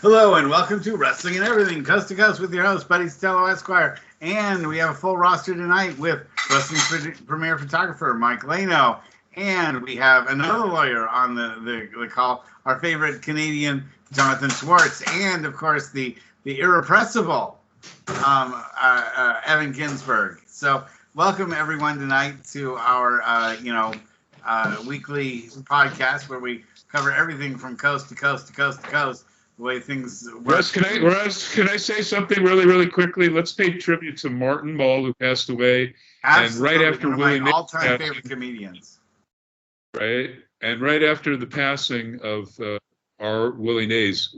Hello and welcome to Wrestling and Everything, Coast to Coast with your host, Buddy Stello Esquire. And we have a full roster tonight with Wrestling Premier Photographer, Mike Lano. And we have another lawyer on the call, our favorite Canadian, Jonathan Schwartz. And, of course, the irrepressible Evan Ginsberg. So welcome, everyone, tonight to our, weekly podcast where we cover everything from coast to coast to coast to coast. The way things work. Russ, can I say something really quickly? Let's pay tribute to Martin Mull, who passed away. Absolutely. And right after Willie Mays, all-time favorite comedians. Right, and right after the passing of our Willie Mays,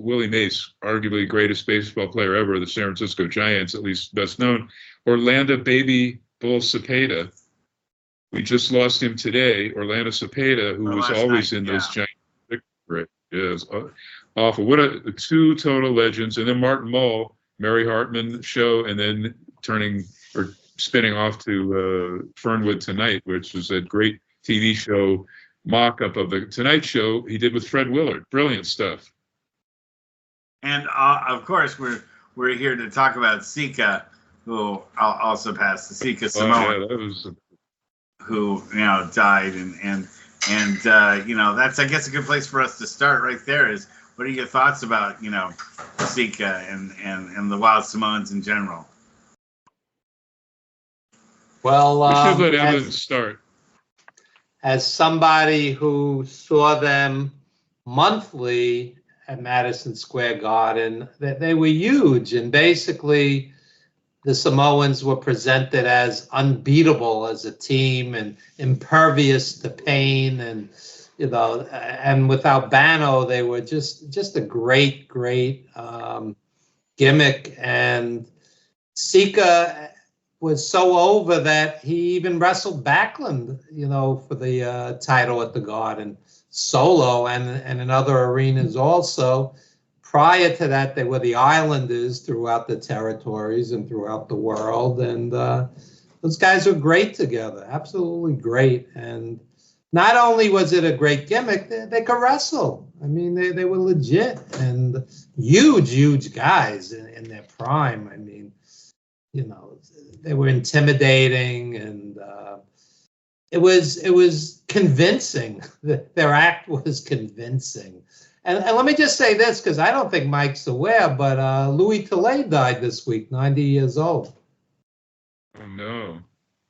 arguably greatest baseball player ever, the San Francisco Giants, at least best known, Orlando Baby Bull Cepeda. We just lost him today, Orlando Cepeda, who was always in those Giants. Right, yes. Awful. What a two total legends. And then Martin Mull, Mary Hartman show, and then spinning off to Fernwood Tonight, which was a great TV show mock-up of the Tonight Show he did with Fred Willard. Brilliant stuff. And of course, we're here to talk about Sika, who also passed, the Sika Samoan, who died, and that's, I guess, a good place for us to start right there. Is what are your thoughts about, Sika and the Wild Samoans in general? Well, we should let Evan start. As somebody who saw them monthly at Madison Square Garden, they were huge, and basically the Samoans were presented as unbeatable as a team and impervious to pain, and and with Albano, they were just a great gimmick. And Sika was so over that he even wrestled Backlund, for the title at the Garden, solo and in other arenas also. Prior to that, they were the Islanders throughout the territories and throughout the world. And those guys were great together, absolutely great. And not only was it a great gimmick, they could wrestle. I mean, they were legit and huge guys in their prime. I mean, they were intimidating, and it was convincing. Their act was convincing. And let me just say this, because I don't think Mike's aware, but Louis Tilley died this week, 90 years old. Oh, no.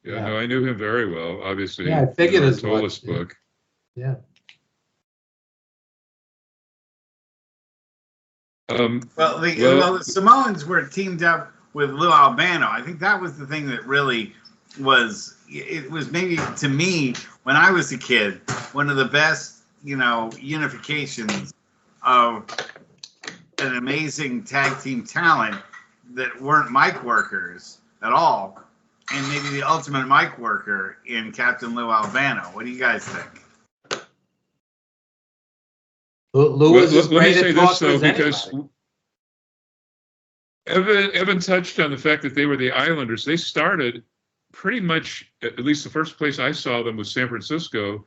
Yeah, no, I knew him very well, obviously. Yeah, I figured as much. Book. Yeah. The Samoans were teamed up with Lou Albano. I think that was the thing that really was maybe, to me, when I was a kid, one of the best, unifications of an amazing tag team talent that weren't mic workers at all. And maybe the ultimate mic worker in Captain Lou Albano. What do you guys think? Lou was as great at talk as because Evan touched on the fact that they were the Islanders. They started pretty much, at least the first place I saw them was San Francisco,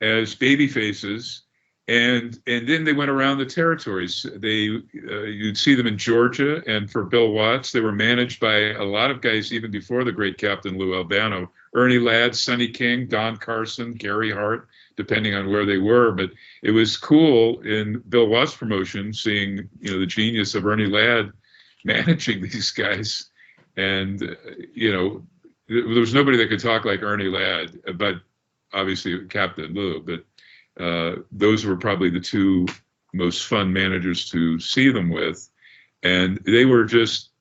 as baby faces, and then they went around the territories. You'd see them in Georgia, and for Bill Watts, they were managed by a lot of guys even before the great Captain Lou Albano. Ernie Ladd, Sonny King, Don Carson, Gary Hart, depending on where they were. But it was cool in Bill Watts' promotion seeing the genius of Ernie Ladd managing these guys, and there was nobody that could talk like Ernie Ladd, but obviously Captain Lou. But those were probably the two most fun managers to see them with. And they were just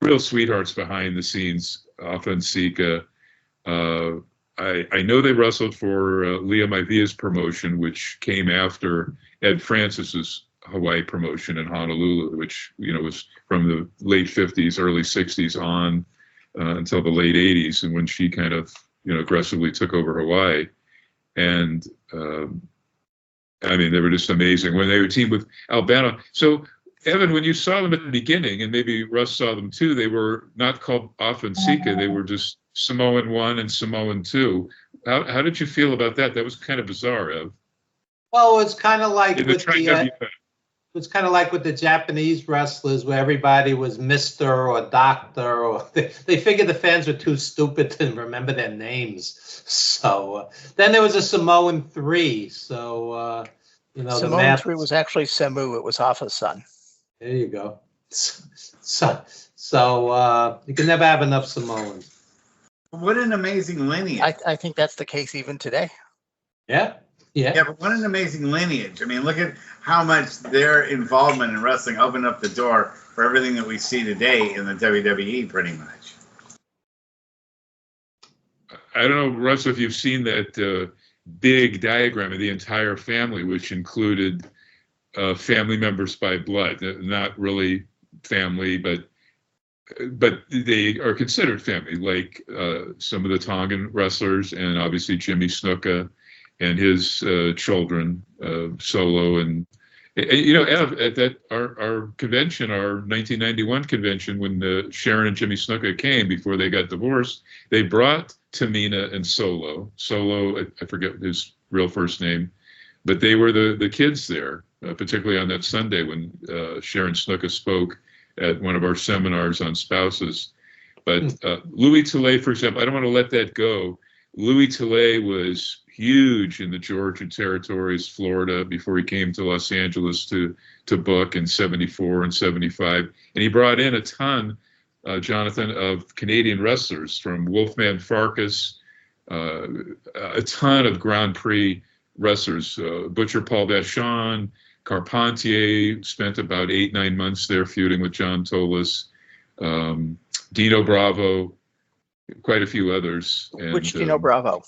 real sweethearts behind the scenes, often Sika. I know they wrestled for Liam Ivia's promotion, which came after Ed Francis's Hawaii promotion in Honolulu, which, was from the late 50s, early 60s on until the late 80s, and when she kind of, aggressively took over Hawaii. And they were just amazing when they were teamed with Albano. So, Evan, when you saw them at the beginning, and maybe Russ saw them too, they were not called often Sika. They were just Samoan 1 and Samoan 2. How did you feel about that? That was kind of bizarre, Ev. Well, it's kind of like was kind of like with the Japanese wrestlers, where everybody was Mister or Doctor, or they figured the fans were too stupid to remember their names. So then there was a Samoan 3. So the Samoan math 3 was actually Semu. It was Hoffa's son. There you go. So you can never have enough Samoans. What an amazing lineage. I think that's the case even today. Yeah. Yeah, but what an amazing lineage. I mean, look at how much their involvement in wrestling opened up the door for everything that we see today in the WWE, pretty much. I don't know, Russ, if you've seen that big diagram of the entire family, which included family members by blood, not really family, but they are considered family, like some of the Tongan wrestlers, and obviously Jimmy Snuka and his children, Solo, and Ev, at that our convention, our 1991 convention, when Sharon and Jimmy Snuka came before they got divorced, they brought Tamina and Solo. Solo, I forget his real first name, but they were the kids there, particularly on that Sunday when Sharon Snuka spoke at one of our seminars on spouses. But Louis Tillet, for example, I don't want to let that go. Louis Tillet was huge in the Georgia territories, Florida, before he came to Los Angeles to book in 74 and 75. And he brought in a ton, Jonathan, of Canadian wrestlers, from Wolfman Farkas, a ton of Grand Prix wrestlers, Butcher Paul Vachon, Carpentier, spent about 8-9 months there feuding with John Tolis, Dino Bravo, quite a few others. And, which Dino Bravo?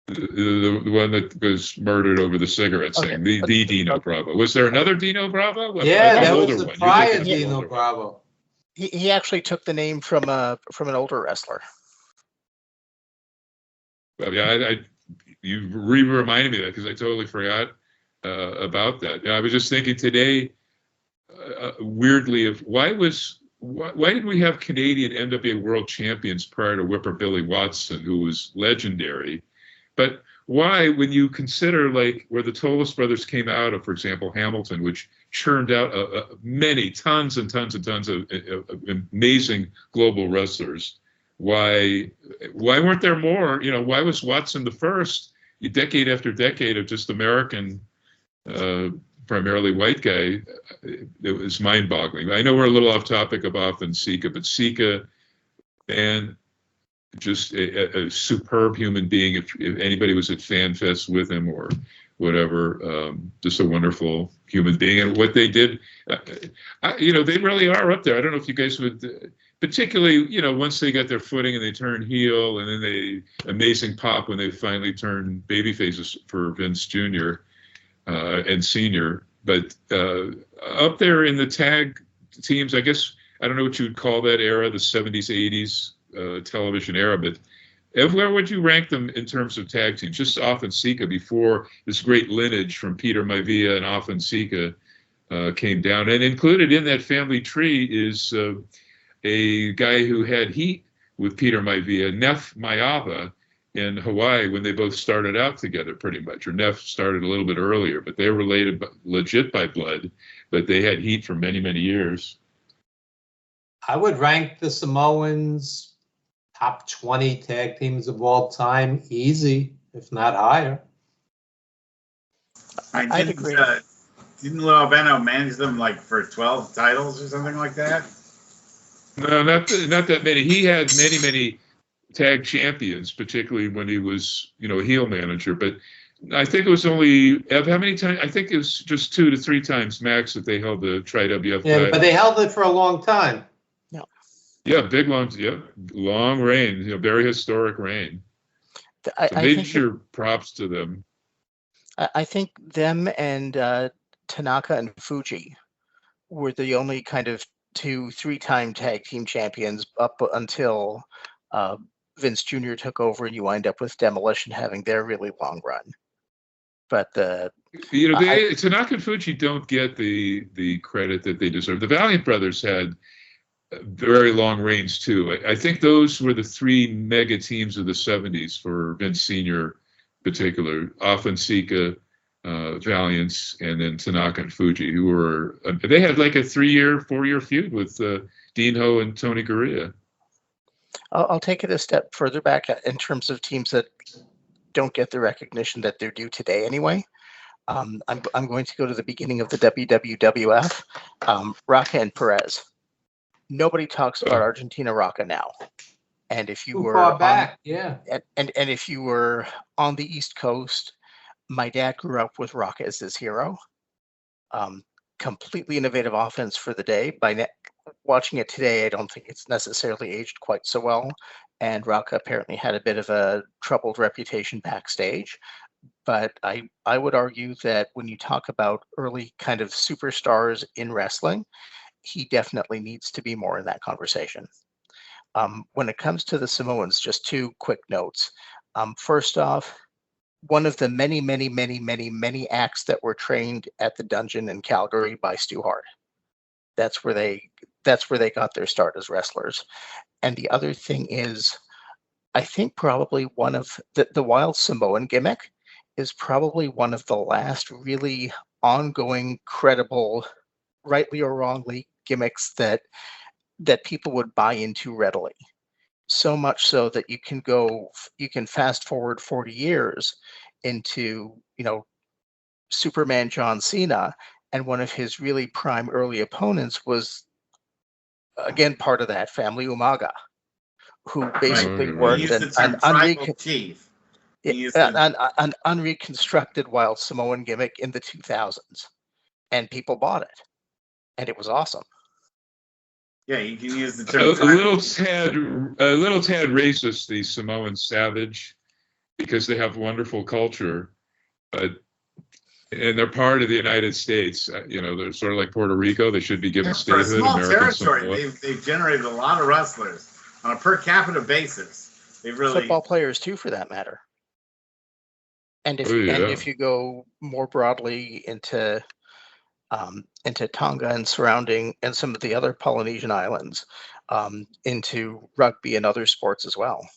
The one that was murdered over the cigarette thing, the Dino Bravo. Was there another Dino Bravo? Yeah, that was the prior Dino Bravo. He actually took the name from an older wrestler. Well, yeah, you reminded me of that because I totally forgot about that. I was just thinking today, weirdly, of why did we have Canadian NWA World Champions prior to Whipper Billy Watson, who was legendary? But why, when you consider like where the Tolis brothers came out of, for example, Hamilton, which churned out many tons and tons and tons of amazing global wrestlers, why weren't there more? Why was Watson the first, decade after decade, of just American, primarily white guy? It was mind-boggling. I know we're a little off topic about Sika, but Sika, and just a superb human being. If anybody was at FanFest with him or whatever, just a wonderful human being. And what they did, they really are up there. I don't know if you guys would, particularly, once they got their footing and they turned heel, and then amazing pop when they finally turned baby faces for Vince Jr. And Senior. But up there in the tag teams, I guess, I don't know what you would call that era, the 70s, 80s television era, but where would you rank them in terms of tag teams? Just Off and Sika, before this great lineage from Peter Maivia and Off and Sika came down. And included in that family tree is a guy who had heat with Peter Maivia, Neff Maiava, in Hawaii, when they both started out together, pretty much. Or Neff started a little bit earlier, but they were related legit by blood, but they had heat for many, many years. I would rank the Samoans top 20 tag teams of all time, easy, if not higher. I'd agree. Didn't Lou Albano manage them like for 12 titles or something like that? No, not that many. He had many tag champions, particularly when he was, a heel manager. But I think it was only, Ev, how many times? I think it was just 2 to 3 times max that they held the Tri-WF title. But they held it for a long time. Yeah, long reign, very historic reign. Major props to them. I think them and Tanaka and Fuji were the only kind of 2-3-time tag team champions up until Vince Jr. took over, and you wind up with Demolition having their really long run. But Tanaka and Fuji don't get the credit that they deserve. The Valiant brothers had very long reigns too. I think those were the 3 mega teams of the 70s for Vince Sr. in particular. Off and Sika, Valiants, and then Tanaka and Fuji, who were they had like a 4-year feud with Dean Ho and Tony Gurria. I'll take it a step further back in terms of teams that don't get the recognition that they're due today anyway. I'm going to go to the beginning of the WWF. Rocca and Perez. Nobody talks about Argentina Rocca now. And if you were far back, yeah. And if you were on the East Coast, my dad grew up with Rocca as his hero. Completely innovative offense for the day. Watching it today, I don't think it's necessarily aged quite so well. And Rocca apparently had a bit of a troubled reputation backstage. But I would argue that when you talk about early kind of superstars in wrestling, he definitely needs to be more in that conversation. When it comes to the Samoans, just two quick notes. First off, one of the many acts that were trained at the dungeon in Calgary by Stu Hart. That's where they got their start as wrestlers. And the other thing is, I think probably one of the Wild Samoan gimmick is probably one of the last really ongoing, credible, rightly or wrongly, gimmicks that people would buy into readily. So much so that you can fast forward 40 years into, Superman John Cena, and one of his really prime early opponents was, again, part of that family, Umaga, who basically worked an unreconstructed Wild Samoan gimmick in the 2000s, and people bought it, and it was awesome. Yeah, you can use the term. A little tad racist, the Samoan savage, because they have wonderful culture, and they're part of the United States. They're sort of like Puerto Rico. They should be given statehood. For a small territory, they've generated a lot of wrestlers on a per capita basis. They've really football players too, for that matter. And if you go more broadly into Tonga and surrounding, and some of the other Polynesian islands, into rugby and other sports as well.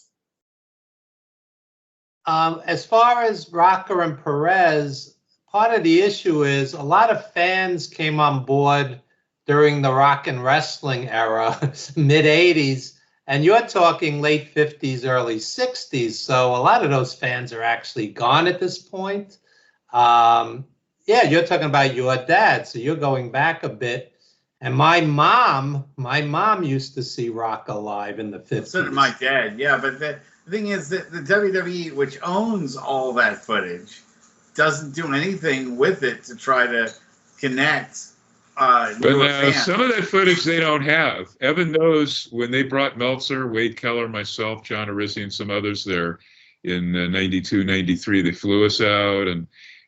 As far as Rocca and Perez, part of the issue is a lot of fans came on board during the rock and wrestling era, mid 80s, and you're talking late 50s, early 60s. So a lot of those fans are actually gone at this point. Yeah, you're talking about your dad, so you're going back a bit. And my mom used to see Rocca live in the 50s. So did my dad, yeah. But the thing is that the WWE, which owns all that footage, doesn't do anything with it to try to connect. Some of that footage they don't have. Evan knows when they brought Meltzer, Wade Keller, myself, John Arisi, and some others there in 92, 93, they flew us out and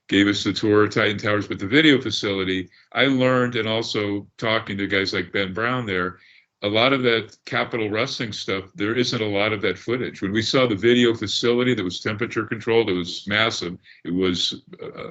gave us the tour of Titan Towers. But the video facility, I learned, and also talking to guys like Ben Brown there, a lot of that Capital Wrestling stuff, there isn't a lot of that footage. When we saw the video facility that was temperature controlled, it was massive. It was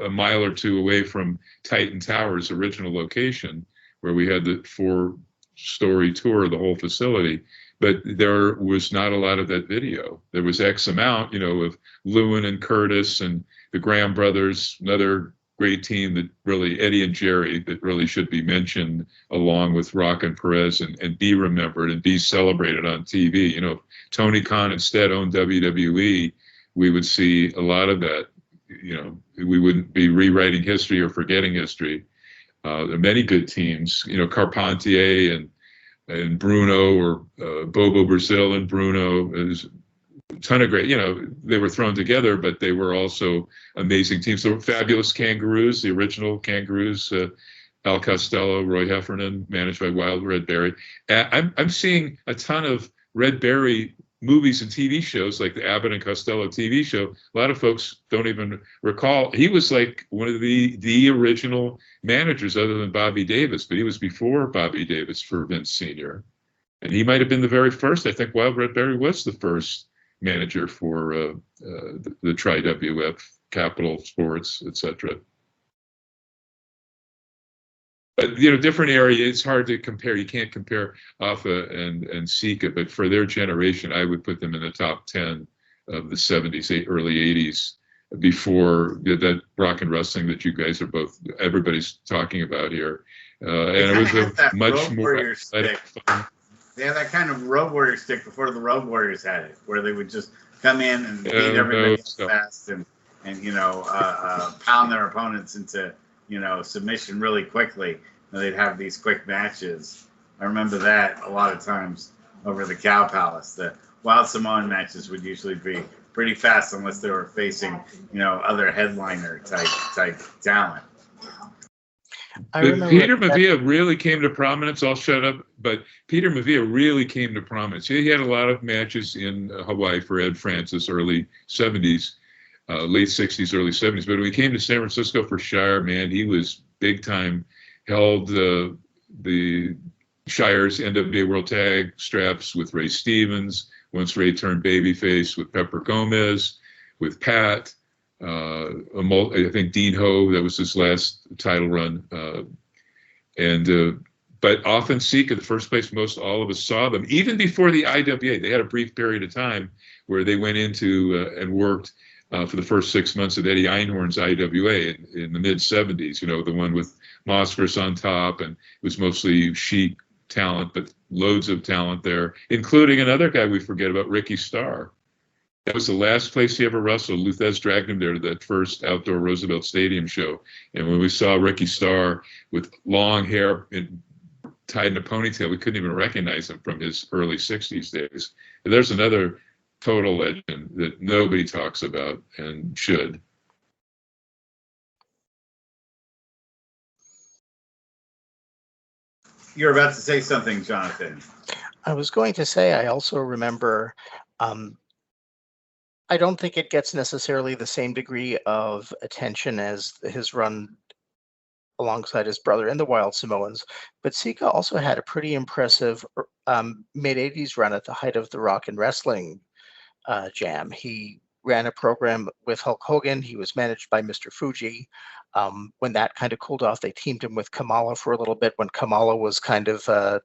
a mile or two away from Titan Towers' original location, where we had the 4-story tour of the whole facility. But there was not a lot of that video. There was X amount, of Lewin and Curtis and the Graham brothers, another great team that really, Eddie and Jerry, that really should be mentioned along with Rocca and Perez and be remembered and be celebrated on TV. If Tony Khan instead owned WWE, we would see a lot of that. We wouldn't be rewriting history or forgetting history. There are many good teams, Carpentier and Bruno, or Bobo Brazil and Bruno. Is a ton of great, they were thrown together, but they were also amazing teams. So Fabulous Kangaroos, the original Kangaroos, Al Costello, Roy Heffernan, managed by Wild Red Berry. I'm seeing a ton of Red Berry movies and TV shows, like the Abbott and Costello TV show. A lot of folks don't even recall. He was like one of the original managers, other than Bobby Davis, but he was before Bobby Davis for Vince Sr. And he might have been the very first. I think Wild Red Berry was the first manager for the Tri-WF, Capital Sports, etc. But different area. It's hard to compare. You can't compare Alpha and Sika, but for their generation, I would put them in the top 10 of the 70s, early 80s before that rock and wrestling that you guys are both, everybody's talking about here. And it was a much more athletic fun. They had that kind of Road Warrior stick before the Road Warriors had it, where they would just come in and beat everybody fast and pound their opponents into, submission really quickly. And they'd have these quick matches. I remember that a lot of times over the Cow Palace. The Wild Samoan matches would usually be pretty fast unless they were facing, other headliner type talent. Peter Maivia really came to prominence. I'll shut up. But Peter Maivia really came to prominence. He had a lot of matches in Hawaii for Ed Francis, early 70s, late 60s, early 70s. But when he came to San Francisco for Shire, man, he was big time. Held the Shire's NWA World Tag straps with Ray Stevens. Once Ray turned babyface with Pepper Gomez, with Pat. I think Dean Ho, that was his last title run. But often Sika, the first place most all of us saw them, even before the IWA. They had a brief period of time where they went into and worked for the first 6 months of Eddie Einhorn's IWA in the mid-70s, the one with Moskris on top, and it was mostly chic talent, but loads of talent there, including another guy we forget about, Ricky Starr. That was the last place he ever wrestled. Luthez dragged him there to that first outdoor Roosevelt Stadium show. And when we saw Ricky Starr with long hair and tied in a ponytail, we couldn't even recognize him from his early 60s days. And there's another total legend that nobody talks about and should. You're about to say something, Jonathan. I was going to say, I also remember, I don't think it gets necessarily the same degree of attention as his run alongside his brother in the Wild Samoans, but Sika also had a pretty impressive mid-'80s run at the height of the rock and wrestling jam. He ran a program with Hulk Hogan. He was managed by Mr. Fuji. When that kind of cooled off, they teamed him with Kamala for a little bit when Kamala was kind of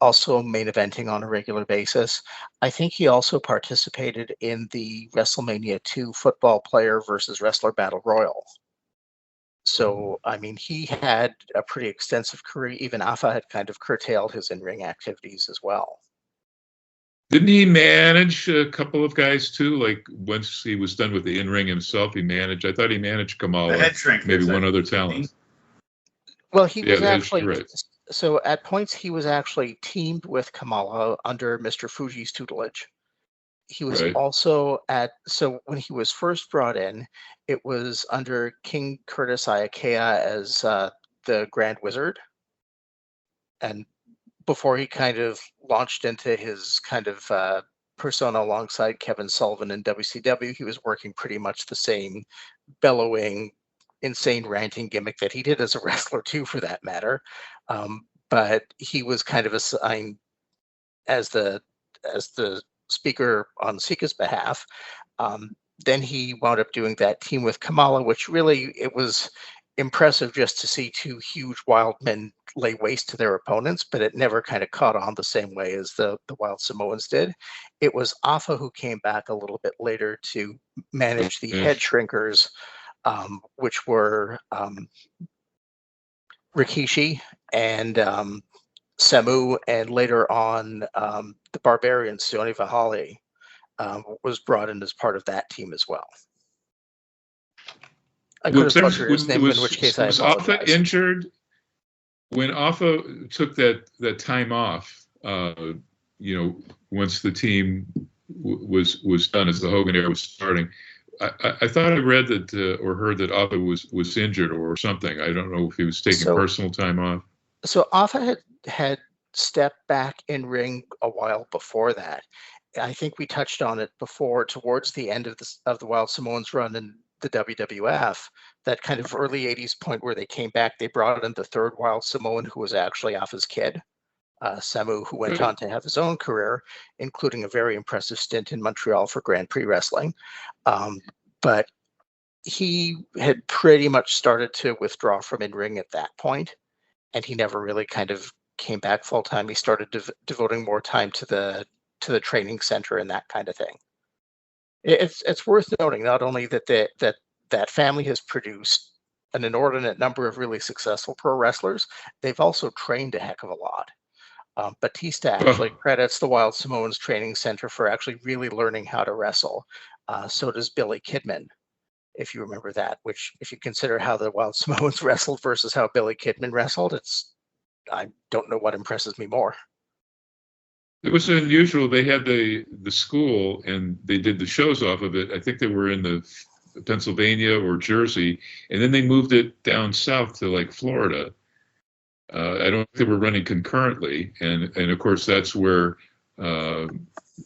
also main eventing on a regular basis. I think he also participated in the WrestleMania 2 football player versus wrestler battle royal. So, I mean, he had a pretty extensive career. Even Afa had kind of curtailed his in-ring activities as well. Didn't he manage a couple of guys too? Like once he was done with the in-ring himself, I thought he managed Kamala, maybe one other talent. Well, he was actually, right. So at points he was actually teamed with Kamala under Mr. Fuji's tutelage. He was also so when he was first brought in, it was under King Curtis Iakea as the Grand Wizard. And before he kind of launched into his kind of persona alongside Kevin Sullivan in WCW, he was working pretty much the same bellowing, insane ranting gimmick that he did as a wrestler too, for that matter. But he was kind of assigned as the speaker on Sika's behalf. Then he wound up doing that team with Kamala, which really, it was impressive just to see two huge wild men lay waste to their opponents, but it never kind of caught on the same way as the Wild Samoans did. It was Afa who came back a little bit later to manage the head shrinkers, which were Rikishi and Samu, and later on the Barbarian, Sione Vahali, was brought in as part of that team as well. I could have butchered his name, in which case I apologize. Was Afa injured? When Afa took that time off, once the team was done, as the Hogan era was starting, I thought I read that or heard that Afa was injured or something. I don't know if he was taking personal time off. So Afa had stepped back in ring a while before that. I think we touched on it before, towards the end of the Wild Samoans run in the WWF, that kind of early 80s point where they came back. They brought in the third Wild Samoan, who was actually Afa's kid, Samu, who went on to have his own career, including a very impressive stint in Montreal for Grand Prix Wrestling. But he had pretty much started to withdraw from in-ring at that point, and he never really kind of came back full-time. He started devoting more time to the training center and that kind of thing. It's worth noting not only that that family has produced an inordinate number of really successful pro wrestlers, they've also trained a heck of a lot. Batista actually credits the Wild Samoans Training Center for actually really learning how to wrestle. So does Billy Kidman, if you remember that, which if you consider how the Wild Samoans wrestled versus how Billy Kidman wrestled, I don't know what impresses me more. It was unusual. They had the school and they did the shows off of it. I think they were in the Pennsylvania or Jersey, and then they moved it down south to like Florida. I don't think they were running concurrently, and of course that's where the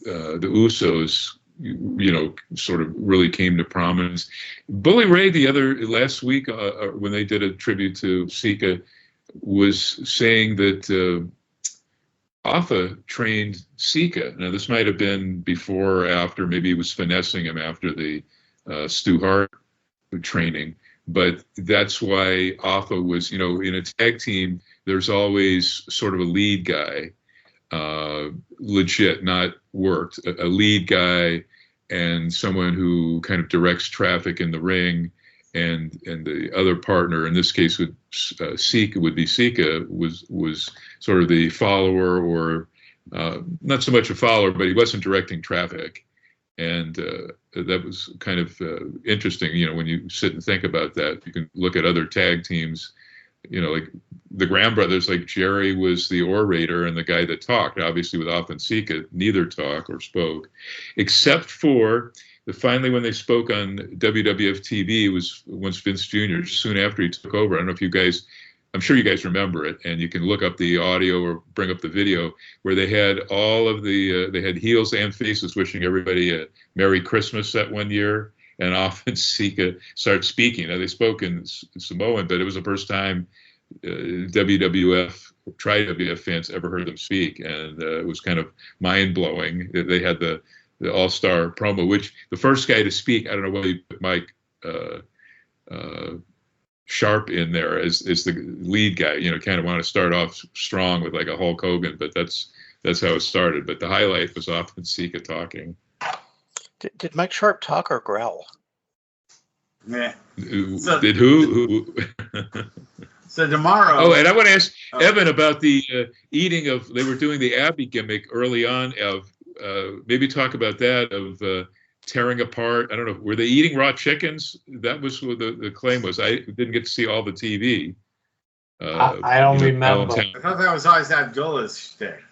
Usos, sort of really came to prominence. Bully Ray last week when they did a tribute to Sika was saying that Alpha trained Sika. Now this might have been before or after, maybe he was finessing him after the Stu Hart training, but that's why Alpha was, in a tag team, there's always sort of a lead guy, legit, not worked, a lead guy and someone who kind of directs traffic in the ring, and the other partner, in this case would Sika, was sort of the follower, or not so much a follower, but he wasn't directing traffic. And that was kind of interesting, when you sit and think about that. You can look at other tag teams, like the Graham brothers, like Jerry was the orator and the guy that talked. Obviously with Alpha and Sika, neither talk or spoke, except for finally when they spoke on WWF TV was once Vince Jr., soon after he took over. I don't know if you guys, I'm sure you guys remember it, and you can look up the audio or bring up the video where they had all of they had heels and faces wishing everybody a Merry Christmas that one year, and often Sika started speaking. Now they spoke in Samoan, but it was the first time WWF, tri-WF fans ever heard them speak, and it was kind of mind-blowing. They had the All-Star promo, which the first guy to speak, I don't know whether you put Mike Sharp in there as the lead guy, kind of want to start off strong with like a Hulk Hogan, but that's how it started. But the highlight was often Sika talking. Did Mike Sharp talk or growl? Yeah. Did who? So tomorrow. Oh, and I want to ask Evan about the eating of. They were doing the Abbey gimmick early on. Of maybe talk about that of. Tearing apart. I don't know. Were they eating raw chickens? That was what the claim was. I didn't get to see all the TV. I don't remember. I thought that was always Abdullah's shtick.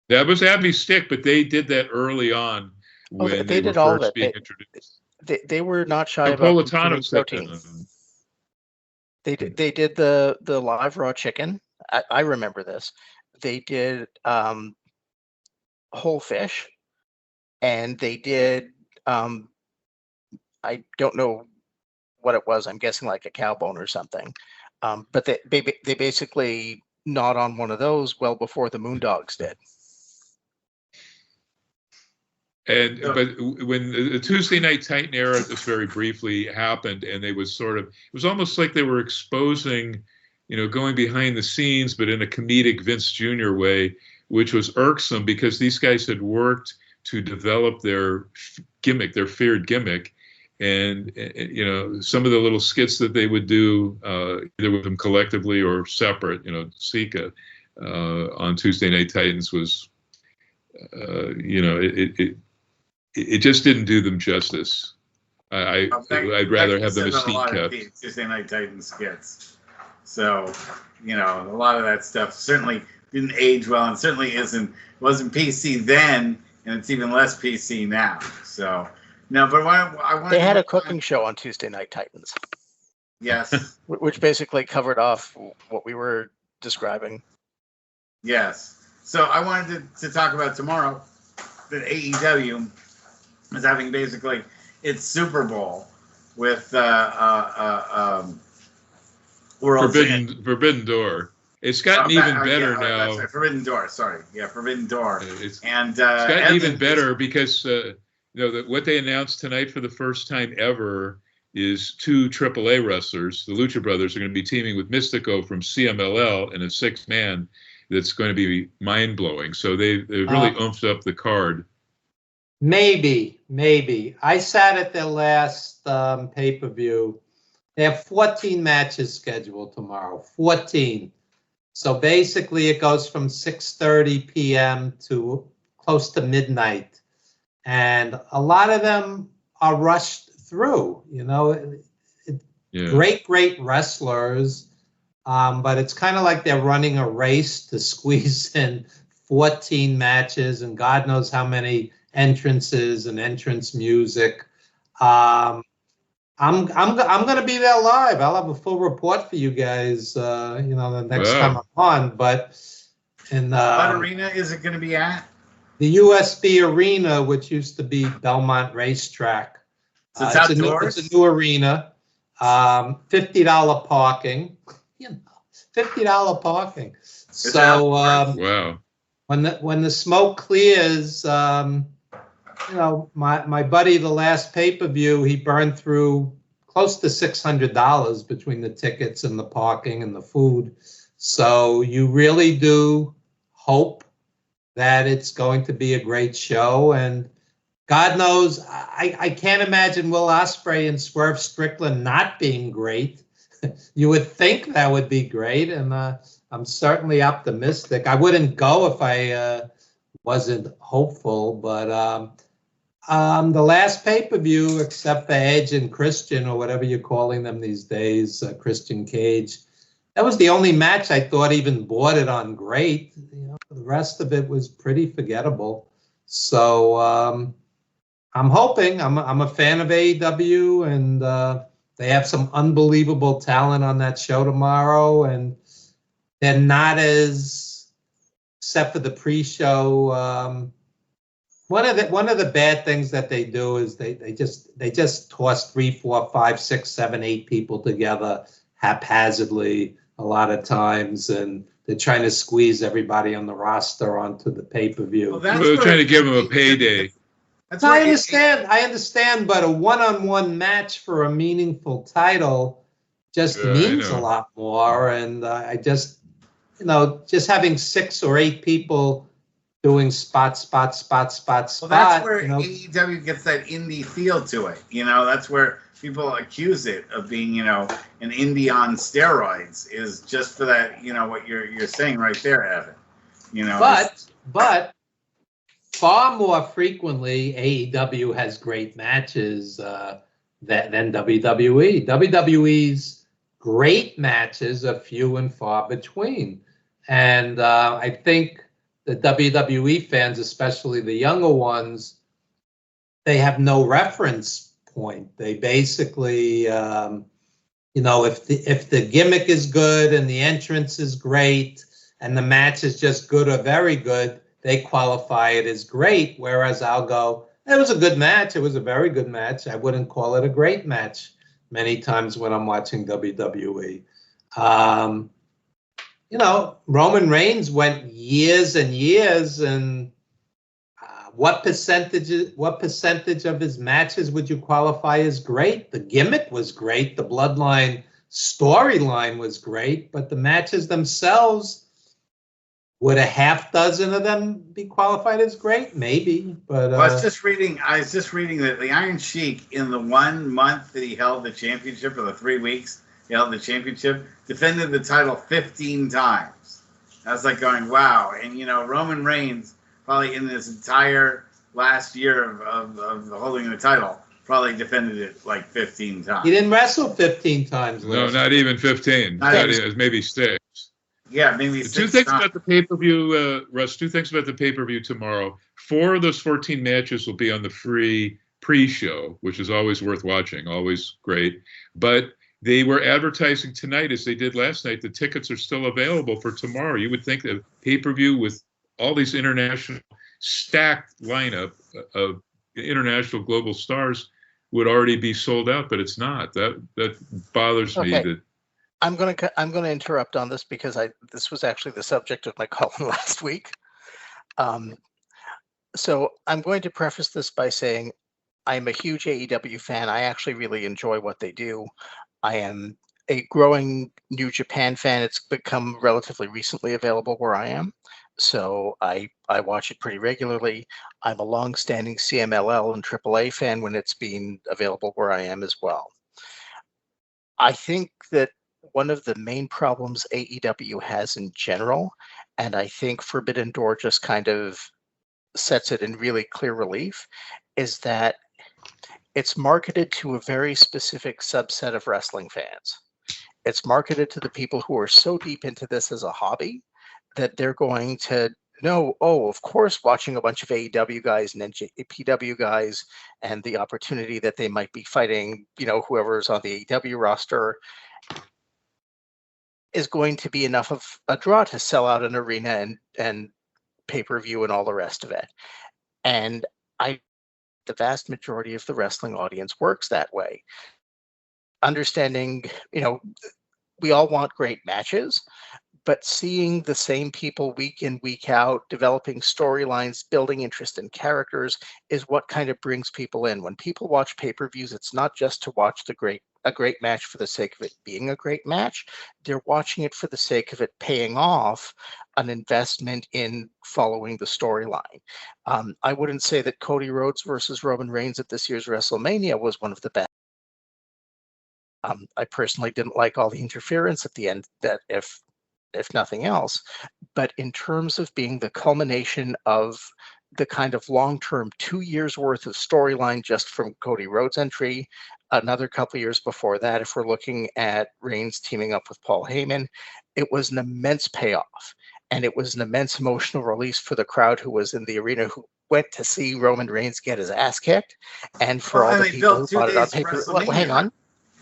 That was Abby's stick, but they did that early on when they did all that. Being introduced. They were not shy about protein. They did the live raw chicken. I remember this. They did whole fish, and they did. I don't know what it was. I'm guessing like a cow bone or something. But they basically gnawed on one of those well before the Moondogs did. And but when the Tuesday Night Titan era just very briefly happened, and they was sort of, it was almost like they were exposing, going behind the scenes, but in a comedic Vince Jr. way, which was irksome because these guys had worked to develop their gimmick, their feared gimmick. And, some of the little skits that they would do, either with them collectively or separate, Sika on Tuesday Night Titans was, it just didn't do them justice. I'd rather have them as Steve kept. Tuesday Night Titans skits. So, a lot of that stuff certainly didn't age well, and certainly wasn't PC then. And it's even less PC now. So, no, but I want. They had a cooking show on Tuesday Night Titans. Yes. Which basically covered off what we were describing. Yes. So I wanted to talk about tomorrow that AEW is having basically its Super Bowl with World Forbidden Door. It's gotten even better now. Right. Forbidden Door, sorry. Yeah, Forbidden Door. It's gotten even better because what they announced tonight for the first time ever is 2 AAA wrestlers. The Lucha Brothers are going to be teaming with Mystico from CMLL in a 6-man that's going to be mind-blowing. So they've really oomphed up the card. Maybe. I sat at their last pay-per-view. They have 14 matches scheduled tomorrow. 14. So basically, it goes from 6:30 p.m. to close to midnight, and a lot of them are rushed through. Great wrestlers, but it's kind of like they're running a race to squeeze in 14 matches, and God knows how many entrances and entrance music. I'm going to be there live. I'll have a full report for you guys, the next time I'm on. But in what arena is it going to be at? The USB Arena, which used to be Belmont Racetrack. So it's outdoors? It's a new arena. $50 parking. $50 parking. So wow. When the smoke clears, my buddy, the last pay-per-view, he burned through close to $600 between the tickets and the parking and the food. So you really do hope that it's going to be a great show. And God knows, I can't imagine Will Ospreay and Swerve Strickland not being great. You would think that would be great, and I'm certainly optimistic. I wouldn't go if I wasn't hopeful, but the last pay-per-view, except for Edge and Christian, or whatever you're calling them these days, Christian Cage, that was the only match I thought even bordered on great. The rest of it was pretty forgettable. So I'm hoping. I'm a fan of AEW, and they have some unbelievable talent on that show tomorrow, and they're not as, except for the pre-show. One of the bad things that they do is they just toss 3, 4, 5, 6, 7, 8 people together haphazardly a lot of times, and they're trying to squeeze everybody on the roster onto the pay-per-view. Well, they're trying to give them a payday. I understand, but a one-on-one match for a meaningful title just means a lot more, and I just having 6 or 8 people doing spot. Well, that's where AEW gets that indie feel to it. That's where people accuse it of being, an indie on steroids, is just for that, what you're saying right there, Evan. But far more frequently, AEW has great matches than WWE. WWE's great matches are few and far between, and I think the WWE fans, especially the younger ones, they have no reference point. They basically, if the gimmick is good and the entrance is great and the match is just good or very good, they qualify it as great. Whereas I'll go, it was a good match. It was a very good match. I wouldn't call it a great match many times when I'm watching WWE. Roman Reigns went years and years, and what percentage of his matches would you qualify as great? The gimmick was great. The Bloodline storyline was great, but the matches themselves, would a half dozen of them be qualified as great? Maybe, but I was just reading that the Iron Sheik, in the 1 month that he held the championship, or the 3 weeks he held the championship, defended the title 15 times. I was like going, wow. And, Roman Reigns, probably in this entire last year of holding the title, probably defended it like 15 times. He didn't wrestle 15 times. No, not even 15. It was maybe 6. Yeah, maybe 6 Two things about the pay-per-view, Russ. 2 things about the pay-per-view tomorrow. 4 of those 14 matches will be on the free pre-show, which is always worth watching, always great. But they were advertising tonight, as they did last night. The tickets are still available for tomorrow. You would think that pay-per-view with all these international stacked lineup of international global stars would already be sold out, but it's not. That bothers me. That I'm gonna interrupt on this because this was actually the subject of my column last week. So I'm going to preface this by saying I'm a huge AEW fan. I actually really enjoy what they do. I am a growing New Japan fan. It's become relatively recently available where I am. So I watch it pretty regularly. I'm a long-standing CMLL and AAA fan when it's been available where I am as well. I think that one of the main problems AEW has in general, and I think Forbidden Door just kind of sets it in really clear relief, is that it's marketed to a very specific subset of wrestling fans. It's marketed to the people who are so deep into this as a hobby that they're going to know, oh, of course, watching a bunch of AEW guys and NJPW guys and the opportunity that they might be fighting, whoever's on the AEW roster is going to be enough of a draw to sell out an arena and pay-per-view and all the rest of it. And the vast majority of the wrestling audience works that way. Understanding, we all want great matches, but seeing the same people week in, week out, developing storylines, building interest in characters is what kind of brings people in. When people watch pay-per-views, it's not just to watch a great match for the sake of it being a great match. They're watching it for the sake of it paying off an investment in following the storyline. I wouldn't say that Cody Rhodes versus Roman Reigns at this year's WrestleMania was one of the best. I personally didn't like all the interference at the end, that if nothing else, but in terms of being the culmination of the kind of long-term 2 years worth of storyline just from Cody Rhodes' entry, another couple years before that, if we're looking at Reigns teaming up with Paul Heyman, it was an immense payoff. And it was an immense emotional release for the crowd who was in the arena, who went to see Roman Reigns get his ass kicked, and for all the people who bought it on paper. Well, hang on.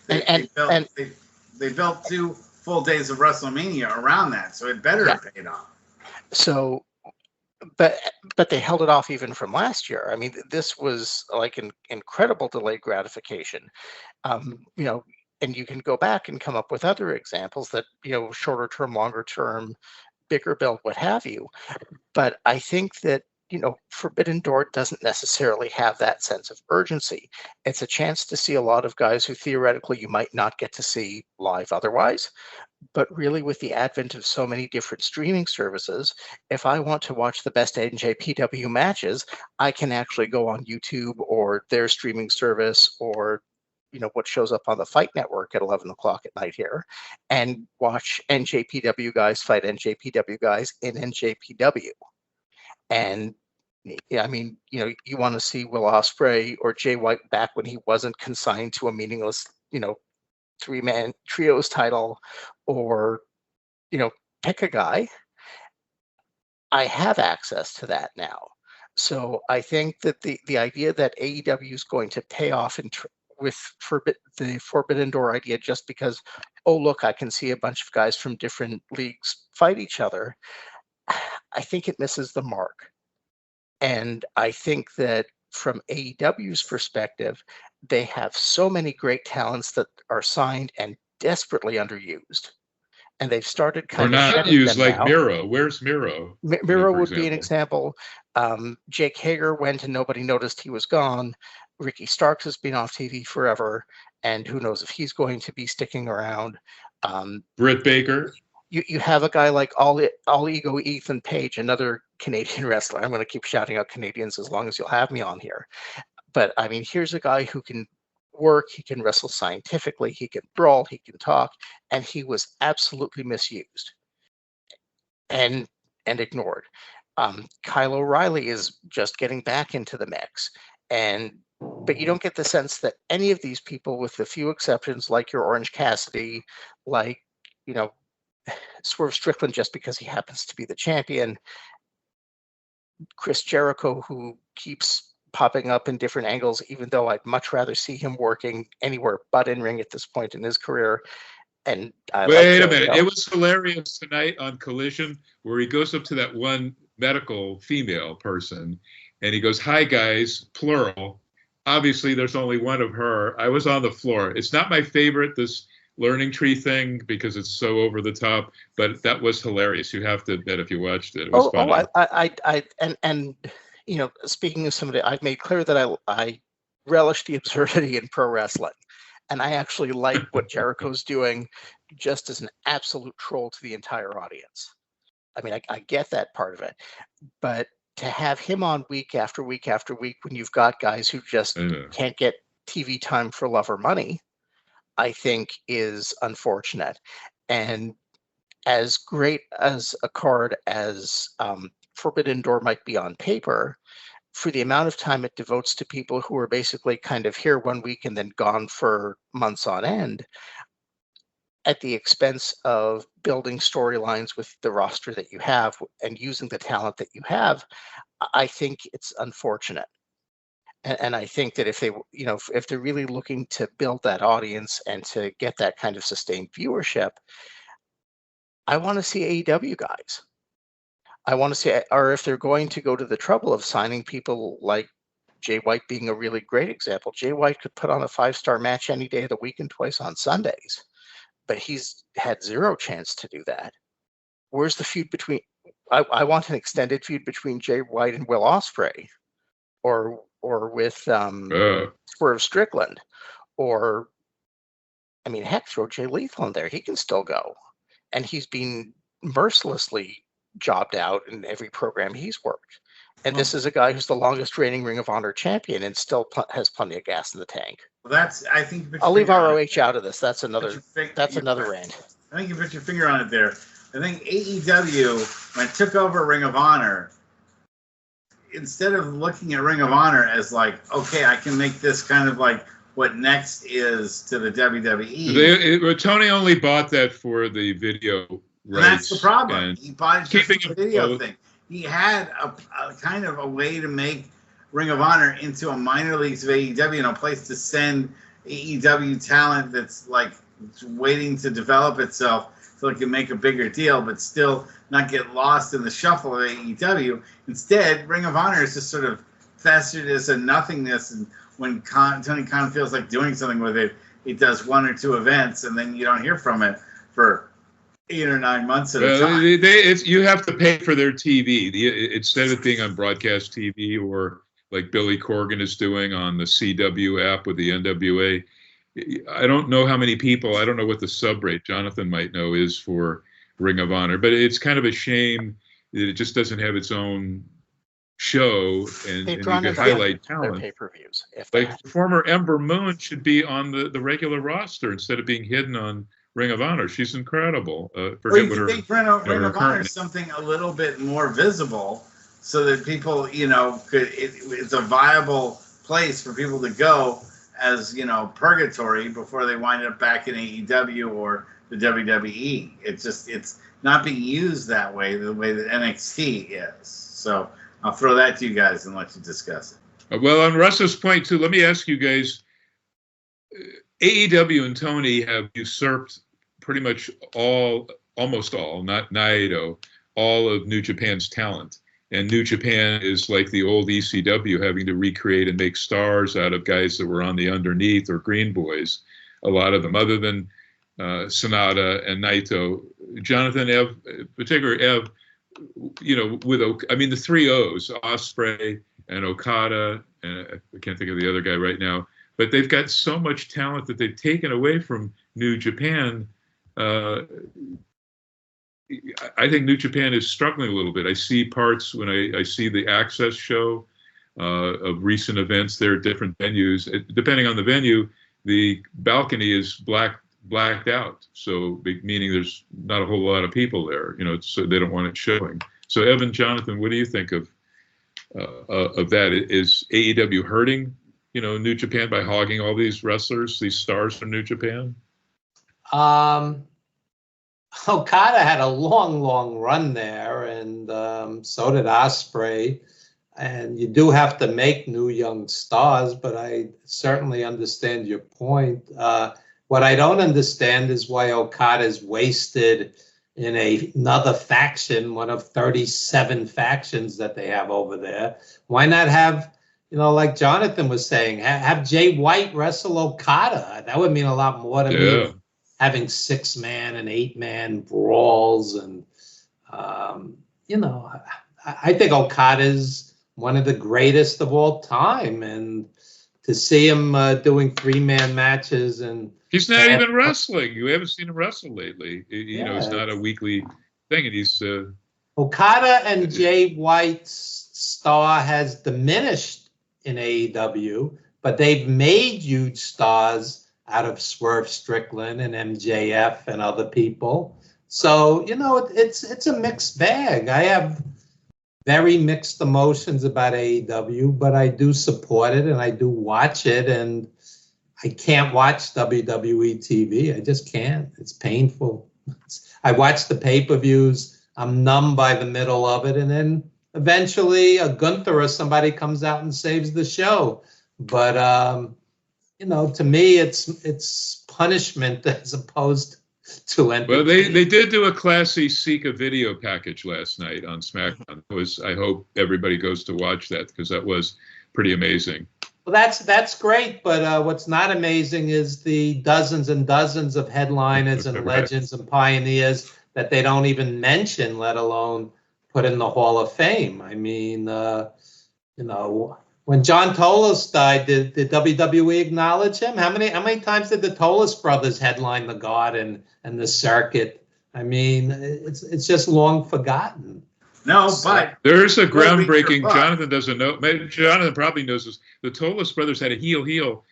They built 2 full days of WrestleMania around that, so it better have paid off. So, but they held it off even from last year. I mean, this was like an incredible delayed gratification. And you can go back and come up with other examples that, shorter term, longer term, bigger build, what have you. But I think that Forbidden Door doesn't necessarily have that sense of urgency. It's a chance to see a lot of guys who theoretically you might not get to see live otherwise. But really, with the advent of so many different streaming services, if I want to watch the best NJPW matches, I can actually go on YouTube or their streaming service or what shows up on the Fight Network at 11 o'clock at night here, and watch NJPW guys fight NJPW guys in NJPW. And I mean, you want to see Will Ospreay or Jay White back when he wasn't consigned to a meaningless, 3-man trios title, or, pick a guy. I have access to that now. So I think that the idea that AEW is going to pay off with the Forbidden Door idea just because, oh, look, I can see a bunch of guys from different leagues fight each other, I think it misses the mark. And I think that from AEW's perspective, they have so many great talents that are signed and desperately underused. And they've started kind of not used, like now. Miro. Where's Miro? Miro would be an example. Jake Hager went and nobody noticed he was gone. Ricky Starks has been off TV forever, and who knows if he's going to be sticking around. Britt Baker. You have a guy like All Ego Ethan Page, another Canadian wrestler. I'm going to keep shouting out Canadians as long as you'll have me on here. But I mean, here's a guy who can work, he can wrestle scientifically, he can brawl, he can talk, and he was absolutely misused and ignored. Kyle O'Reilly is just getting back into the mix, but you don't get the sense that any of these people, with a few exceptions, like your Orange Cassidy, like Swerve Strickland, just because he happens to be the champion, Chris Jericho, who keeps popping up in different angles, even though I'd much rather see him working anywhere but in ring at this point in his career. And wait a minute, it was hilarious tonight on Collision where he goes up to that one medical female person and he goes, "Hi guys," plural. Obviously, there's only one of her. I was on the floor. It's not my favorite, this learning tree thing, because it's so over the top, but that was hilarious. You have to admit, if you watched it, it was funny. Speaking of somebody, I've made clear that I relish the absurdity in pro wrestling, and I actually like what Jericho's doing, just as an absolute troll to the entire audience. I mean, I get that part of it, but to have him on week after week after week when you've got guys who just can't get TV time for love or money, I think is unfortunate. And as great as a card as Forbidden Door might be on paper, for the amount of time it devotes to people who are basically kind of here one week and then gone for months on end, at the expense of building storylines with the roster that you have and using the talent that you have, I think it's unfortunate. And I think that if they, if they're really looking to build that audience and to get that kind of sustained viewership, I want to see AEW guys. I want to see, or if they're going to go to the trouble of signing people like Jay White being a really great example. Jay White could put on a 5-star match any day of the week and twice on Sundays, but he's had zero chance to do that. Where's the feud between? I want an extended feud between Jay White and Will Ospreay, or with Swerve Strickland, or I mean, heck, throw Jay Lethal in there. He can still go, and he's been mercilessly jobbed out in every program he's worked. And this is a guy who's the longest reigning Ring of Honor champion and still has plenty of gas in the tank. Well, I think. I'll leave ROH out of this. That's another rant. I think you put your finger on it there. I think AEW, when it took over Ring of Honor, instead of looking at Ring of Honor as like, okay, I can make this kind of like what Next is to the WWE. Tony only bought that for the video rights. And that's the problem. He bought it just for the video thing. He had a kind of a way to make Ring of Honor into a minor leagues of AEW and a place to send AEW talent that's like waiting to develop itself so it can make a bigger deal, but still not get lost in the shuffle of AEW. Instead, Ring of Honor is just sort of festered as a nothingness, and when Tony Khan feels like doing something with it, he does 1 or 2 events, and then you don't hear from it for 8 or 9 months at a time. You have to pay for their TV. Instead of being on broadcast TV or like Billy Corgan is doing on the CW app with the NWA. I don't know how many people, I don't know what the sub rate, Jonathan might know, is for Ring of Honor, but it's kind of a shame that it just doesn't have its own show and you can highlight talent. Pay-per-views, like former Ember Moon should be on the regular roster instead of being hidden on Ring of Honor. She's incredible. Ring of Honor is something a little bit more visible so that people, it's a viable place for people to go as, purgatory before they wind up back in AEW or the WWE. It's not being used that way, the way that NXT is. So I'll throw that to you guys and let you discuss it. Well, on Russ's point, too, let me ask you guys, AEW and Tony have usurped pretty much almost all, not Naito, all of New Japan's talent. And New Japan is like the old ECW, having to recreate and make stars out of guys that were on the underneath or green boys, a lot of them, other than Sonata and Naito. Jonathan, Ev, particularly Ev, the 3 O's, Ospreay and Okada, and I can't think of the other guy right now, but they've got so much talent that they've taken away from New Japan. I think New Japan is struggling a little bit. I see parts when I see the Access show of recent events there at different venues. Depending on the venue, the balcony is blacked out, so meaning there's not a whole lot of people there. So they don't want it showing. So Evan, Jonathan, what do you think of that? Is AEW hurting New Japan by hogging all these wrestlers, these stars from New Japan? Okada had a long run there, and so did Ospreay. And you do have to make new young stars, but I certainly understand your point. What I don't understand is why Okada's wasted in another faction, one of 37 factions that they have over there. Why not have, like Jonathan was saying, have Jay White wrestle Okada? That would mean a lot more to me. Having 6-man and 8-man brawls, and I think Okada's one of the greatest of all time, and to see him doing 3-man matches, and he's not even wrestling. You haven't seen him wrestle lately. It's not a weekly thing, and he's Okada and Jay White's star has diminished in AEW, but they've made huge stars out of Swerve Strickland and MJF and other people. So, it's a mixed bag. I have very mixed emotions about AEW, but I do support it and I do watch it, and I can't watch WWE TV. I just can't. It's painful. I watch the pay-per-views. I'm numb by the middle of it, and then eventually a Gunther or somebody comes out and saves the show. But to me, it's punishment as opposed to entertainment. Well, they did do a classy Sika video package last night on SmackDown. I hope everybody goes to watch that because that was pretty amazing. Well, that's great, but what's not amazing is the dozens and dozens of headliners and legends and pioneers that they don't even mention, let alone put in the Hall of Fame. I mean, when John Tolos died, did WWE acknowledge him? How many times did the Tolos brothers headline the Garden and the circuit? I mean, it's just long forgotten. No, but there's a groundbreaking. Jonathan doesn't know. Jonathan probably knows this. The Tolos brothers had a heel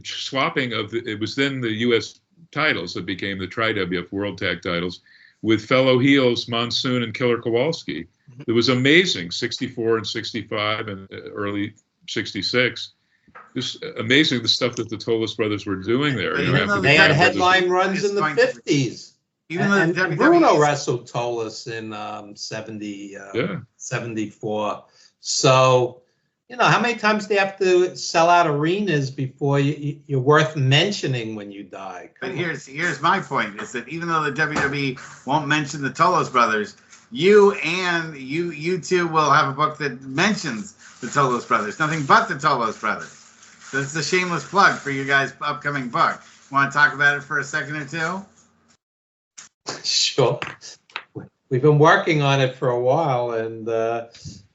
swapping of it was then the U.S. titles that became the Tri-WF World Tag titles with fellow heels Monsoon and Killer Kowalski. It was amazing. 64 and 65 and early 66. Just amazing the stuff that the Tolos brothers were doing there. They had headline runs in the 50s. And Bruno wrestled Tolos in 74. So, how many times do you have to sell out arenas before you're worth mentioning when you die? But here's my point: is that even though the WWE won't mention the Tolos brothers, you two will have a book that mentions the Tolos brothers, nothing but the Tolos brothers. So it's a shameless plug for you guys' upcoming book. Want to talk about it for a second or two? Sure. We've been working on it for a while, and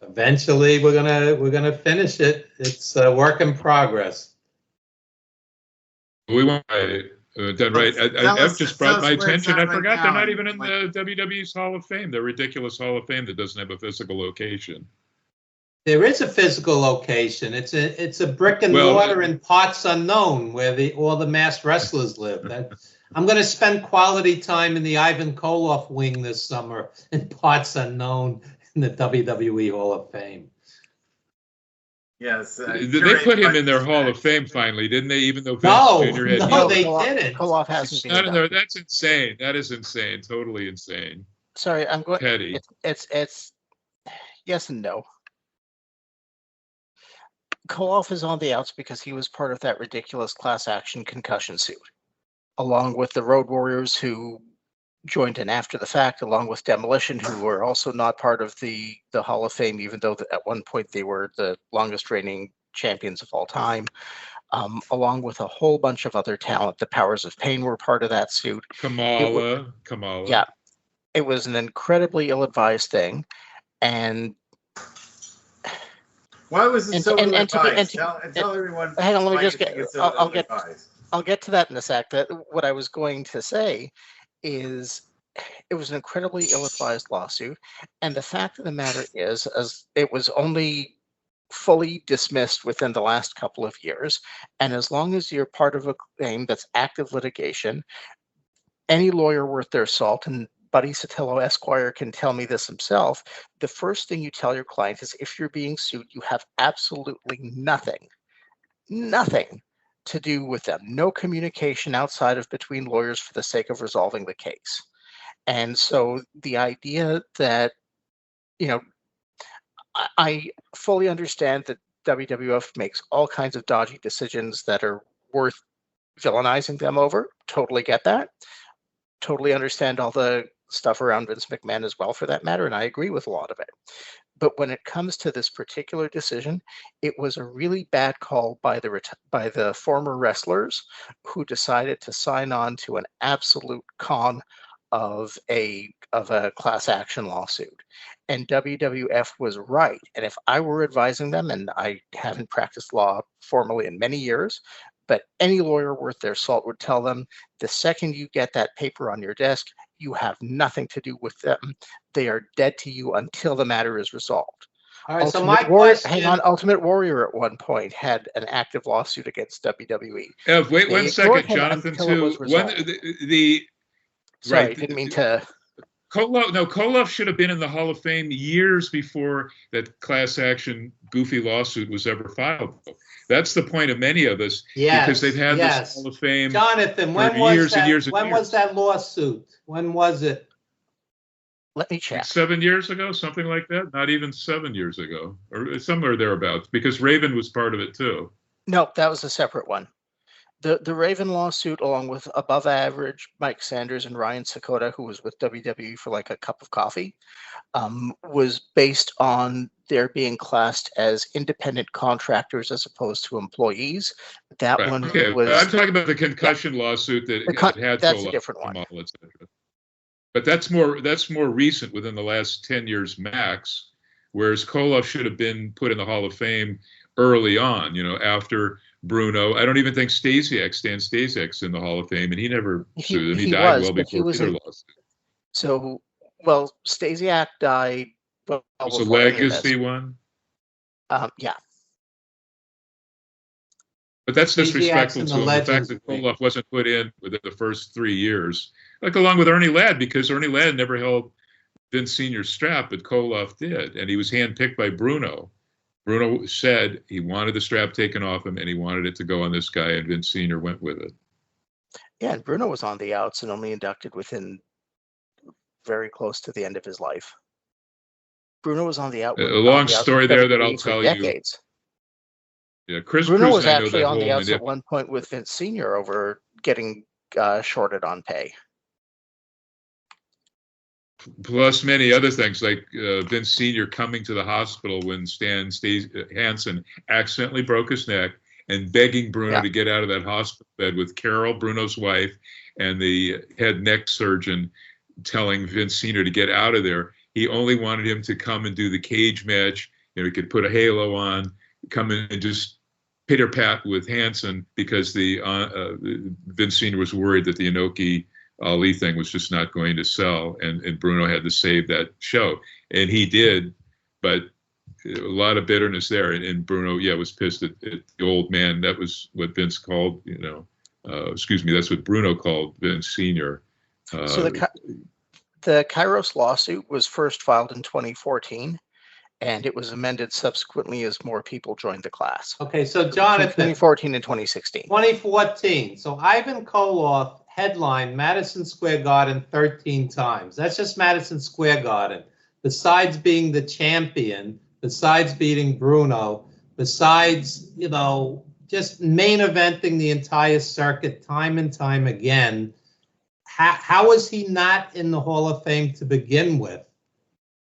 eventually we're gonna finish it. It's a work in progress. We want done right. I've just brought my attention. I forgot they're not even in the WWE's Hall of Fame. The ridiculous Hall of Fame that doesn't have a physical location. There is a physical location. It's a brick and mortar in parts unknown where all the masked wrestlers live. I'm going to spend quality time in the Ivan Koloff wing this summer in parts unknown in the WWE Hall of Fame. Yes. They put him in their Hall of Fame finally, didn't they? Even though Vince Jr. had they didn't. Koloff hasn't been in there. That's insane. That is insane. Totally insane. Sorry, I'm going. Petty. It's yes and no. Koloff is on the outs because he was part of that ridiculous class action concussion suit, along with the Road Warriors who joined in after the fact, along with Demolition, who were also not part of the Hall of Fame, even though at one point they were the longest reigning champions of all time, along with a whole bunch of other talent. The Powers of Pain were part of that suit. Kamala. Yeah. It was an incredibly ill-advised thing. And why was it so ill-advised? Tell everyone. Hang on, let me just get. I'll get to that in a sec. That what I was going to say is, it was an incredibly ill-advised lawsuit, and the fact of the matter is, as it was only fully dismissed within the last couple of years, and as long as you're part of a claim that's active litigation, any lawyer worth their salt, and Buddy Sotelo Esquire can tell me this himself, the first thing you tell your client is if you're being sued, you have absolutely nothing to do with them. No communication outside of between lawyers for the sake of resolving the case. And so the idea that, I fully understand that WWF makes all kinds of dodgy decisions that are worth villainizing them over. Totally get that. Totally understand all the stuff around Vince McMahon as well, for that matter, and I agree with a lot of it. But when it comes to this particular decision, it was a really bad call by the former wrestlers who decided to sign on to an absolute con of a class action lawsuit. And WWF was right. And if I were advising them, and I haven't practiced law formally in many years, but any lawyer worth their salt would tell them, the second you get that paper on your desk, You have nothing to do with them. They are dead to you until the matter is resolved. All right, so my question... Hang on, Ultimate Warrior at one point had an active lawsuit against WWE. Wait They 1 second, Jonathan. Too. Sorry, right, didn't mean to. Koloff should have been in the Hall of Fame years before that class action goofy lawsuit was ever filed. That's the point of many of us, because they've had this Hall of Fame. Jonathan, when was that lawsuit? When was it? Let me check. Like 7 years ago, something like that. Not even 7 years ago, or somewhere thereabouts, because Raven was part of it too. No, that was a separate one. The Raven lawsuit, along with above average Mike Sanders and Ryan Sakota, who was with WWE for like a cup of coffee, was based on their being classed as independent contractors as opposed to employees. That one was. I'm talking about the concussion lawsuit that had that's a different one. But that's more recent, within the last 10 years max. Whereas Koloff should have been put in the Hall of Fame early on, after Bruno. I don't even think Stan Stasiak's in the Hall of Fame, and he never sued him. He died well before either lawsuit. So, Stasiak died. Well, it's a legacy one. Yeah. But that's disrespectful to him. The fact that Koloff wasn't put in within the first 3 years, like along with Ernie Ladd, because Ernie Ladd never held Vince Sr.'s strap, but Koloff did, and he was handpicked by Bruno. Bruno said he wanted the strap taken off him, and he wanted it to go on this guy, and Vince Sr. went with it. Yeah, and Bruno was on the outs and only inducted within very close to the end of his life. Bruno was on the out. A long story there that I'll tell decades. Yeah, Chris Bruno Cruz, was actually on the outs at one point with Vince Sr. over getting shorted on pay. Plus many other things, like Vince Sr. coming to the hospital when Stan Hansen accidentally broke his neck and begging Bruno to get out of that hospital bed with Carol, Bruno's wife, and the head neck surgeon telling Vince Sr. to get out of there. He only wanted him to come and do the cage match. He could put a halo on, come in and just pitter-pat with Hansen, because the Vince Sr. was worried that the Inoki Ali thing was just not going to sell, and Bruno had to save that show, and he did, but a lot of bitterness there, and Bruno, was pissed at the old man. That was what Vince called, that's what Bruno called Vince Sr. So the Kairos lawsuit was first filed in 2014, and it was amended subsequently as more people joined the class. Okay, so Jonathan, 2014 and 2016. 2014. So Ivan Koloff headlined Madison Square Garden 13 times. That's just Madison Square Garden. Besides being the champion, besides beating Bruno, besides, just main eventing the entire circuit time and time again, how is he not in the Hall of Fame to begin with?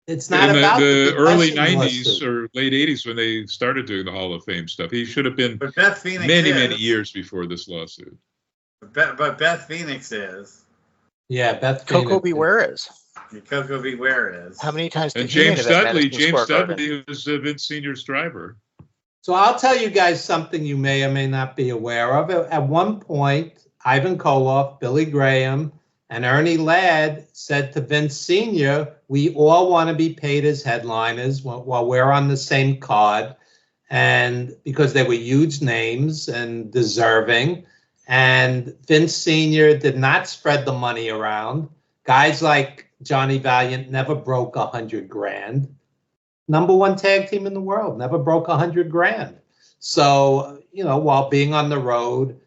It's not about the early 90s or late 80s when they started doing the Hall of Fame stuff. He should have been many years before this lawsuit. But Beth Phoenix is. Yeah, Beth Phoenix. Coco Beware is. Coco Beware is. How many times did James Dudley was Vince Sr.'s driver. So I'll tell you guys something you may or may not be aware of. At one point, Ivan Koloff, Billy Graham, and Ernie Ladd said to Vince Sr., we all want to be paid as headliners while we're on the same card, and because they were huge names and deserving. And Vince Sr. did not spread the money around. Guys like Johnny Valiant never broke $100,000. Number one tag team in the world, never broke $100,000. So, while being on the road,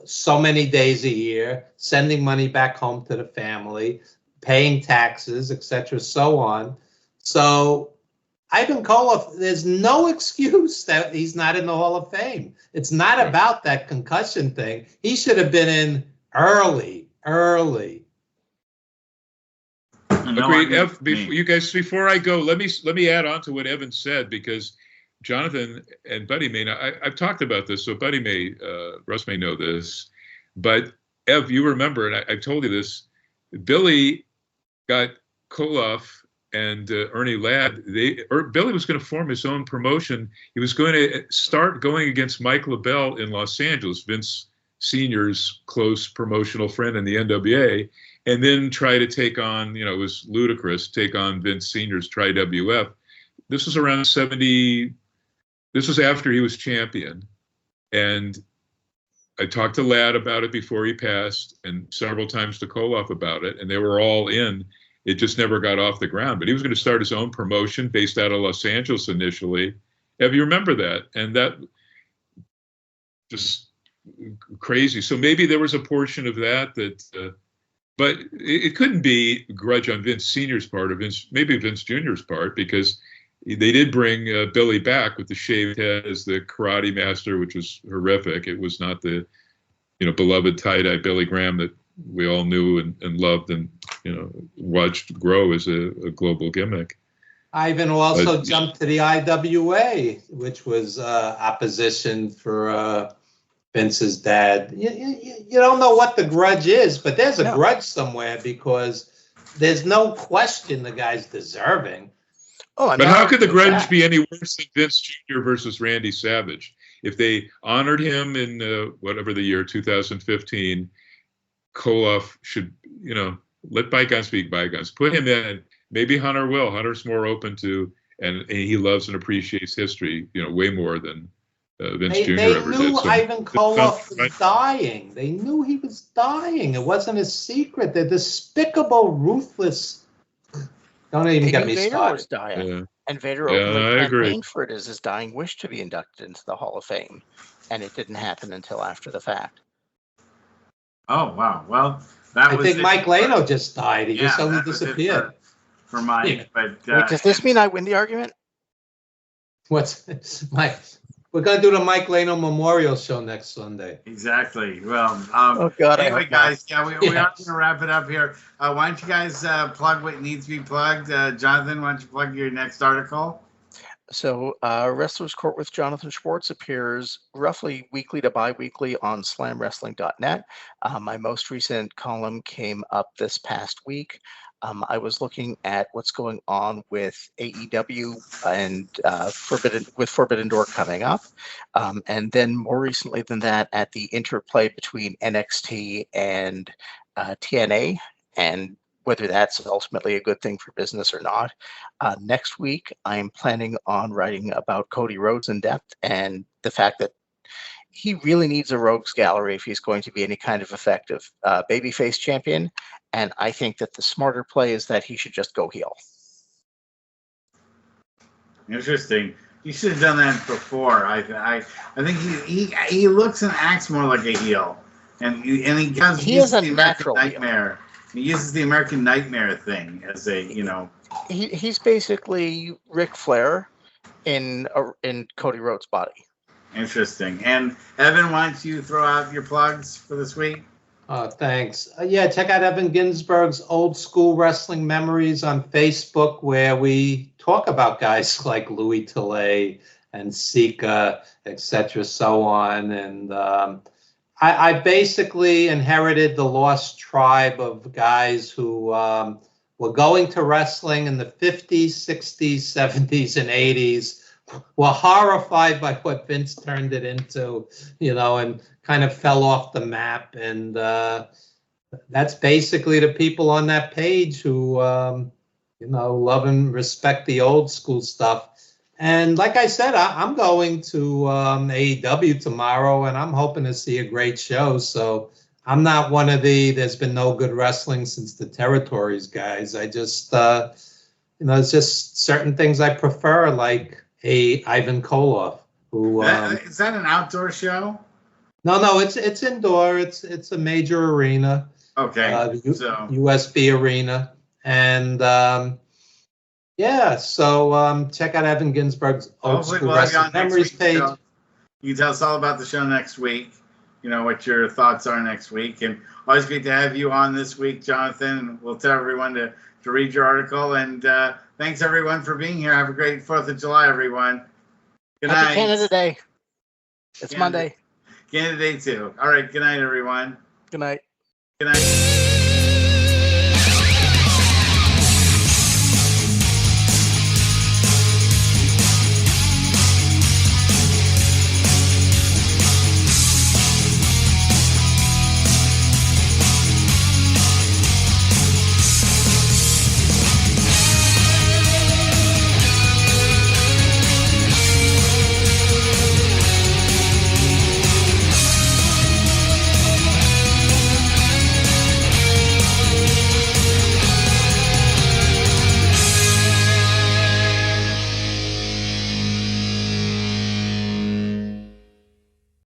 so many days a year, sending money back home to the family, paying taxes, etc., so on. So Ivan Koloff, there's no excuse that he's not in the Hall of Fame. It's not about that concussion thing. He should have been in early. Agreed. You guys, before I go, let me add on to what Evan said, because Jonathan and Buddy may not. I've talked about this, so Buddy Russ may know this, but Ev, you remember, and I've told you this. Billy got Koloff and Ernie Ladd. Billy was going to form his own promotion. He was going to start going against Mike LaBelle in Los Angeles, Vince Sr.'s close promotional friend in the NWA, and then try to take on, it was ludicrous, take on Vince Sr.'s Tri-WF. This was around 70. This was after he was champion. And I talked to Ladd about it before he passed, and several times to Koloff about it, and they were all in. It just never got off the ground. But he was going to start his own promotion based out of Los Angeles initially. If you remember that, and that just crazy. So maybe there was a portion of that, but it couldn't be a grudge on Vince Sr.'s part, or maybe Vince Jr.'s part, because they did bring Billy back with the shaved head as the karate master, which was horrific. It was not the, beloved tie-dye Billy Graham that we all knew and loved and, watched grow as a global gimmick. Ivan also jumped to the IWA, which was opposition for Vince's dad. You don't know what the grudge is, but there's a grudge somewhere, because there's no question the guy's deserving. But how could the grudge be any worse than Vince Jr. versus Randy Savage? If they honored him in whatever the year, 2015, Koloff should, let bygones be bygones. Put him in. Maybe Hunter will. Hunter's more open to, and he loves and appreciates history, way more than Vince Jr. ever did. They knew Ivan Koloff was dying. They knew he was dying. It wasn't a secret. They're despicable, ruthless. Don't even get me started. Vader was dying, and Vader openly campaigned for it as his dying wish to be inducted into the Hall of Fame, and it didn't happen until after the fact. Oh wow! Well, I think Mike Lano just died. He just suddenly disappeared. For Mike, but wait, does this mean I win the argument? What's Mike? We're gonna do the Mike Lano Memorial Show next Sunday. Exactly. Well, oh God. Anyway, guys, we are going to wrap it up here. Why don't you guys plug what needs to be plugged? Jonathan, why don't you plug your next article? So, Wrestler's Court with Jonathan Schwartz appears roughly weekly to bi-weekly on slamwrestling.net. My most recent column came up this past week. I was looking at what's going on with AEW and Forbidden Door coming up. And then more recently than that, at the interplay between NXT and TNA, and whether that's ultimately a good thing for business or not. Next week, I'm planning on writing about Cody Rhodes in depth, and the fact that he really needs a rogues gallery if he's going to be any kind of effective babyface champion. And I think that the smarter play is that he should just go heel. Interesting. You should have done that before. I think he looks and acts more like a heel, and he uses the American Nightmare. He uses the American Nightmare thing as a He's basically Ric Flair in Cody Rhodes' body. Interesting. And Evan, why don't you throw out your plugs for this week? Thanks. Check out Evan Ginsberg's Old School Wrestling Memories on Facebook, where we talk about guys like Louis Tilley and Sika, etc., so on. And I basically inherited the lost tribe of guys who were going to wrestling in the 50s, 60s, 70s, and 80s, were horrified by what Vince turned it into, and kind of fell off the map. And that's basically the people on that page who, love and respect the old school stuff. And like I said, I'm going to AEW tomorrow, and I'm hoping to see a great show. So I'm not one of there's been no good wrestling since the Territories guys. I just, it's just certain things I prefer, like Ivan Koloff. Who is that an outdoor show? No, it's indoor. It's a major arena. Okay. USB arena. And so check out Evan Ginsberg's Old School Wrestling Memories page. So you can tell us all about the show next week. What your thoughts are next week. And always great to have you on this week, Jonathan. And we'll tell everyone to read your article. And thanks, everyone, for being here. Have a great 4th of July, everyone. Good night. Happy Canada Day. It's Monday. Canada Day, too. All right. Good night, everyone. Good night. Good night.